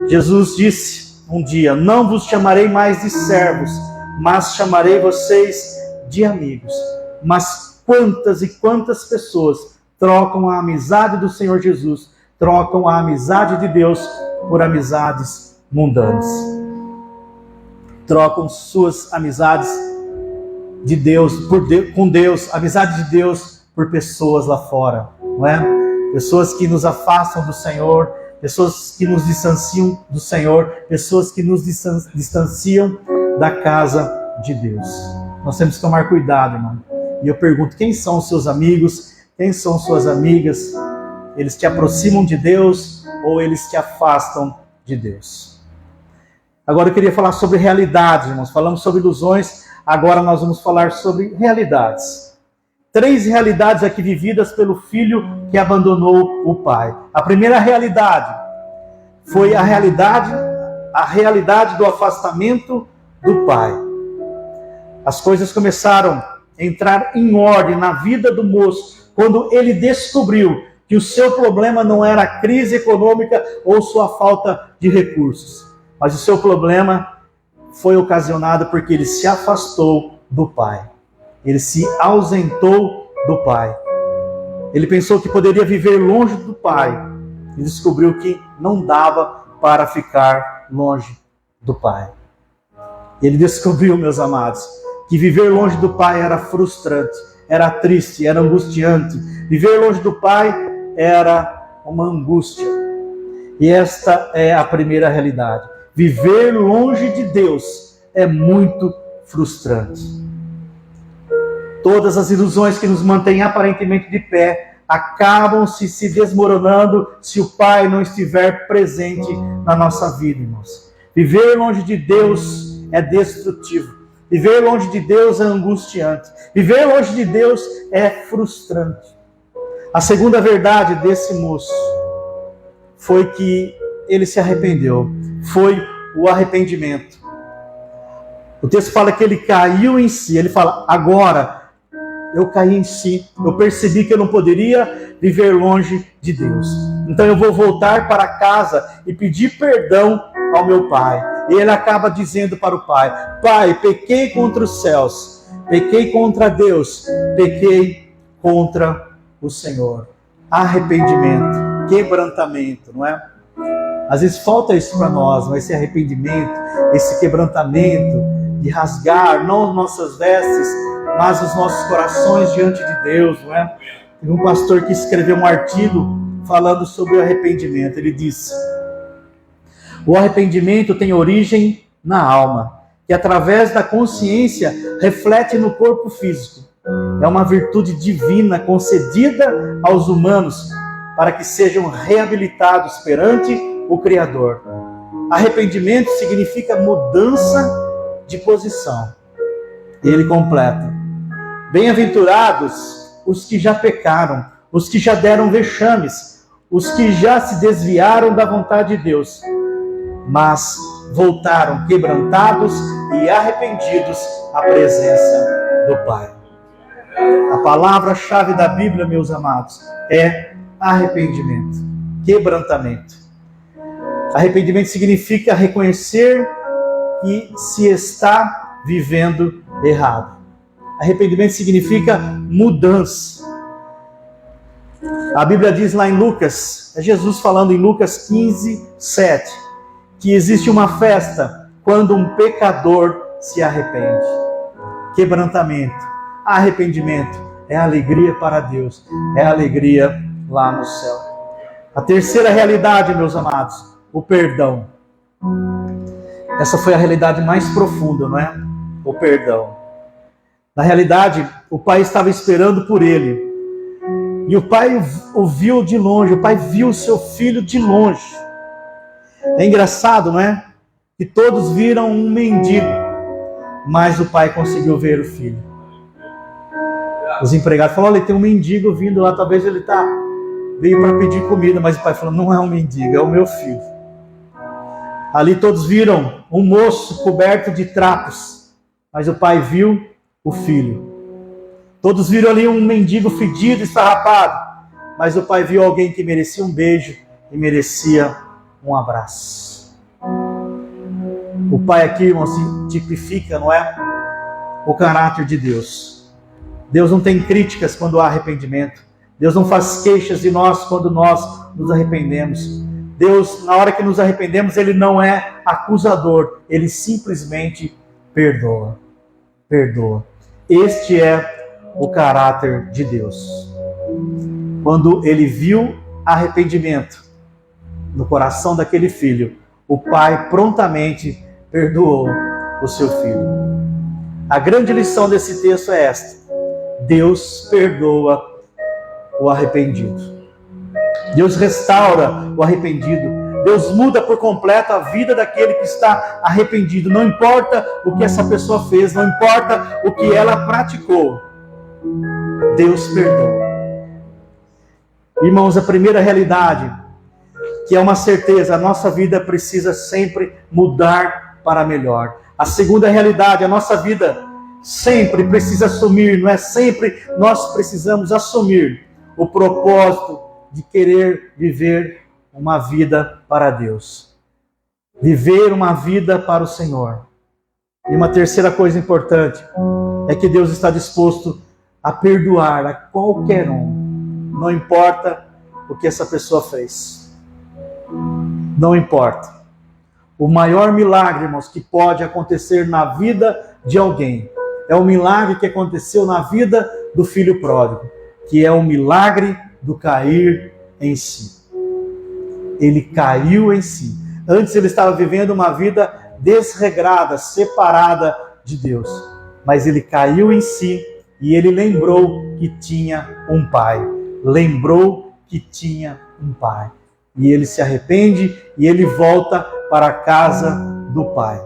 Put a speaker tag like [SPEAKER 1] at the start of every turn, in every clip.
[SPEAKER 1] Jesus disse um dia: não vos chamarei mais de servos, mas chamarei vocês de amigos. Mas quantas e quantas pessoas trocam a amizade do Senhor Jesus, trocam a amizade de Deus por amizades mundanas. Trocam suas amizades de Deus com Deus, amizade de Deus por pessoas lá fora, não é? Pessoas que nos afastam do Senhor, pessoas que nos distanciam do Senhor, pessoas que nos distanciam da casa de Deus. Nós temos que tomar cuidado, irmão. E eu pergunto: quem são os seus amigos? Quem são suas amigas? Eles te aproximam de Deus ou eles te afastam de Deus? Agora eu queria falar sobre realidades, irmãos. Falamos sobre ilusões, agora nós vamos falar sobre realidades. 3 realidades aqui vividas pelo filho que abandonou o pai. A primeira realidade foi a realidade do afastamento do pai. As coisas começaram a entrar em ordem na vida do moço quando ele descobriu que o seu problema não era a crise econômica ou sua falta de recursos, mas o seu problema foi ocasionado porque ele se afastou do pai. Ele se ausentou do pai. Ele pensou que poderia viver longe do pai e descobriu que não dava para ficar longe do pai. Ele descobriu, meus amados, que viver longe do pai era frustrante, era triste, era angustiante. Viver longe do pai era uma angústia. E esta é a primeira realidade. Viver longe de Deus é muito frustrante. Todas as ilusões que nos mantêm aparentemente de pé acabam se desmoronando se o Pai não estiver presente na nossa vida, irmãos. Viver longe de Deus é destrutivo. Viver longe de Deus é angustiante. Viver longe de Deus é frustrante. A segunda verdade desse moço foi que ele se arrependeu. Foi o arrependimento. O texto fala que ele caiu em si. Ele fala: agora eu caí em si. Eu percebi que eu não poderia viver longe de Deus. Então eu vou voltar para casa e pedir perdão ao meu pai. E ele acaba dizendo para o pai: pai, pequei contra os céus, pequei contra Deus, pequei contra o Senhor. Arrependimento, quebrantamento, não é? Às vezes falta isso para nós, mas esse arrependimento, esse quebrantamento de rasgar não nossas vestes, mas os nossos corações diante de Deus, não é? Teve um pastor que escreveu um artigo falando sobre o arrependimento. Ele disse: o arrependimento tem origem na alma, que através da consciência reflete no corpo físico. É uma virtude divina concedida aos humanos para que sejam reabilitados perante o Criador. Arrependimento significa mudança de posição. E ele completa: bem-aventurados os que já pecaram, os que já deram vexames, os que já se desviaram da vontade de Deus, mas voltaram quebrantados e arrependidos à presença do Pai. A palavra-chave da Bíblia, meus amados, é arrependimento, quebrantamento. Arrependimento significa reconhecer que se está vivendo errado. Arrependimento significa mudança. A Bíblia diz lá em Lucas, é Jesus falando em Lucas 15, 7, que existe uma festa quando um pecador se arrepende. Quebrantamento, arrependimento é alegria para Deus, é alegria lá no céu. A terceira realidade, meus amados, o perdão. Essa foi a realidade mais profunda, não é? O perdão. Na realidade, o pai estava esperando por ele. E o pai o viu de longe, o pai viu o seu filho de longe. É engraçado, não é? Que todos viram um mendigo, mas o pai conseguiu ver o filho. Os empregados falaram: olha, tem um mendigo vindo lá, talvez ele veio para pedir comida, mas o pai falou: não é um mendigo, é o meu filho. Ali todos viram um moço coberto de trapos, mas o pai viu o filho. Todos viram ali um mendigo fedido, esfarrapado, mas o pai viu alguém que merecia um beijo e merecia um abraço. O Pai aqui, irmãos, tipifica, não é? O caráter de Deus. Deus não tem críticas quando há arrependimento. Deus não faz queixas de nós quando nós nos arrependemos. Deus, na hora que nos arrependemos, Ele não é acusador. Ele simplesmente perdoa. Perdoa. Este é o caráter de Deus. Quando Ele viu arrependimento no coração daquele filho, o pai prontamente perdoou o seu filho. A grande lição desse texto é esta: Deus perdoa o arrependido. Deus restaura o arrependido. Deus muda por completo a vida daquele que está arrependido. Não importa o que essa pessoa fez, não importa o que ela praticou, Deus perdoa. Irmãos, a primeira realidade, que é uma certeza, a nossa vida precisa sempre mudar para melhor. A segunda realidade, a nossa vida sempre precisa assumir, não é sempre nós precisamos assumir o propósito de querer viver uma vida para Deus. Viver uma vida para o Senhor. E uma terceira coisa importante é que Deus está disposto a perdoar a qualquer um. Não importa o que essa pessoa fez. Não importa. O maior milagre, irmãos, que pode acontecer na vida de alguém é o milagre que aconteceu na vida do filho pródigo, que é o milagre do cair em si. Ele caiu em si. Antes ele estava vivendo uma vida desregrada, separada de Deus. Mas ele caiu em si e ele lembrou que tinha um pai. Lembrou que tinha um pai. E ele se arrepende e ele volta para a casa do pai.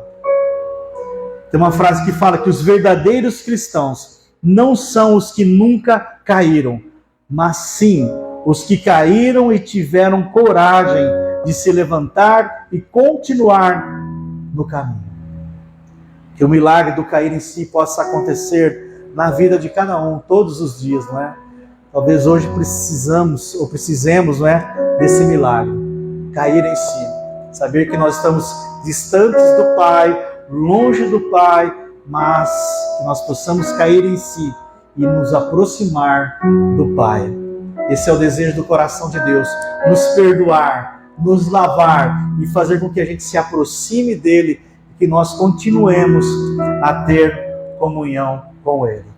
[SPEAKER 1] Tem uma frase que fala que os verdadeiros cristãos não são os que nunca caíram, mas sim os que caíram e tiveram coragem de se levantar e continuar no caminho. Que o milagre do cair em si possa acontecer na vida de cada um, todos os dias, não é? Talvez hoje precisemos, não é, desse milagre, cair em si, saber que nós estamos distantes do Pai, longe do Pai, mas que nós possamos cair em si e nos aproximar do Pai. Esse é o desejo do coração de Deus, nos perdoar, nos lavar e fazer com que a gente se aproxime dele e que nós continuemos a ter comunhão com ele.